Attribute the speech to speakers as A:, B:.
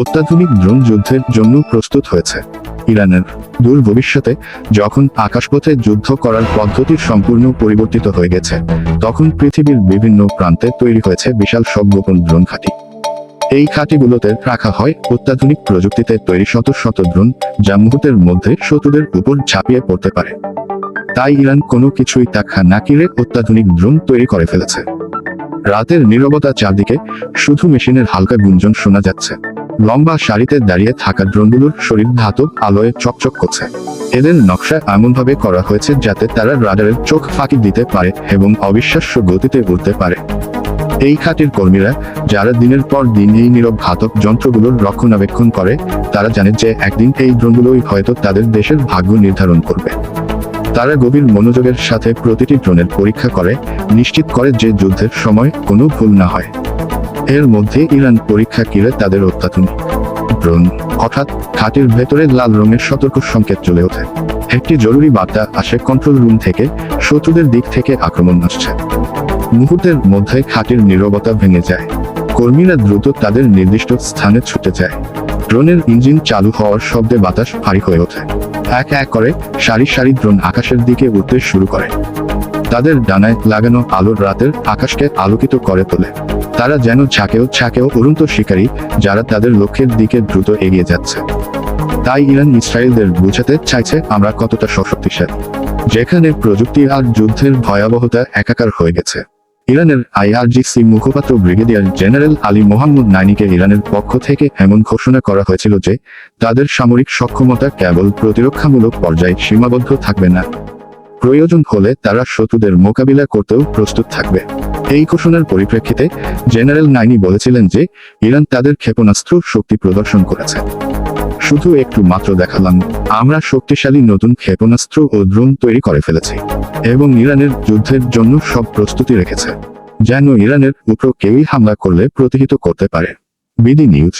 A: অত্যাধুনিক ড্রোন যুদ্ধের জন্য প্রস্তুত হয়েছে। ইরানের দূর ভবিষ্যতে যখন আকাশপথে যুদ্ধ করার পদ্ধতি সম্পূর্ণ পরিবর্তিত হয়ে গেছে, তখন পৃথিবীর বিভিন্ন প্রান্তে তৈরি হয়েছে বিশাল সব গোপন ড্রোন ঘাঁটি। এই ঘাঁটিগুলোতে রাখা হয় অত্যাধুনিক প্রযুক্তিতে তৈরি শত শত ড্রোন, যা মুহূর্তের মধ্যে শত্রুদের উপর ঝাঁপিয়ে পড়তে পারে। তাই ইরান কোনো কিছুই তাকা না কিরে অত্যাধুনিক ড্রোন তৈরি করে ফেলেছে। রাতের নীরবতা চারদিকে, শুধু মেশিনের হালকা গুঞ্জন শোনা যাচ্ছে। লম্বা সারিতে দাঁড়িয়ে থাকা ড্রোনগুলোর শরীর ধাতব আলোয় চকচক করছে। এদের নকশা এমনভাবে করা হয়েছে যাতে তারা রাডারের চোখ ফাঁকি দিতে পারে এবং অবিশ্বাস্য গতিতে উড়তে পারে। এই ঘাঁটির কর্মীরা, যারা দিনের পর দিন এই নীরব ঘাতক যন্ত্রগুলোর রক্ষণাবেক্ষণ করে, তারা জানে যে একদিন এই ড্রোনগুলোই হয়তো তাদের দেশের ভাগ্য নির্ধারণ করবে। তারা গভীর মনোযোগের সাথে প্রতিটি ড্রোনের পরীক্ষা করে, নিশ্চিত করে যে যুদ্ধের সময় কোনো ভুল না হয়। এর মধ্যে ইরান পরীক্ষা কিরে তাদের অত্যাধুনিক ড্রোন। হঠাৎ ঘাঁটির ভেতরে লাল রঙের সতর্ক সংকেত চলে ওঠে। একটি জরুরি বার্তা আসে কন্ট্রোল রুম থেকে, শত্রুদের দিক থেকে আক্রমণ আসছে। মুহূর্তের মধ্যে ঘাঁটির নীরবতা ভেঙে যায়। কর্মীরা দ্রুত তাদের নির্দিষ্ট স্থানে ছুটে যায়। ড্রোনের ইঞ্জিন চালু হওয়ার শব্দে বাতাস ভারী হয়ে ওঠে। এক এক করে সারি সারি ড্রোন আকাশের দিকে উঠতে শুরু করে। তাদের ডানায় লাগানো আলোর রাতের আকাশকে আলোকিত করে তোলে। তারা যেন ঝাঁকেও উড়ন্ত শিকারী, যারা তাদের লক্ষ্যের দিকে দ্রুত এগিয়ে যাচ্ছে। তাই ইরান ইসরায়েলদের বোঝাতে চাইছে আমরা কতটা শক্তিশালী, যেখানে প্রযুক্তি আর যুদ্ধের ভয়াবহতা একাকার হয়ে গেছে। ইরানের IRGC মুখপাত্র ব্রিগেডিয়ার জেনারেল আলী মোহাম্মদ নাইনিকে ইরানের পক্ষ থেকে এমন ঘোষণা করা হয়েছিল যে তাদের সামরিক সক্ষমতা কেবল প্রতিরক্ষামূলক পর্যায়ে সীমাবদ্ধ থাকবে না, প্রয়োজন হলে তারা শত্রুদের মোকাবিলা করতেও প্রস্তুত থাকবে। এই ঘোষণার পরিপ্রেক্ষিতে জেনারেল নাইনি বলেছিলেন যে ইরান তাদের ক্ষেপণাস্ত্র শক্তি প্রদর্শন করেছে। শুধু একটু মাত্র দেখালাম, আমরা শক্তিশালী নতুন ক্ষেপণাস্ত্র ও ড্রোন তৈরি করে ফেলেছি এবং ইরানের যুদ্ধের জন্য সব প্রস্তুতি রেখেছে, যেন ইরানের উপর কেউই হামলা করলে প্রতিহত করতে পারে। BD news.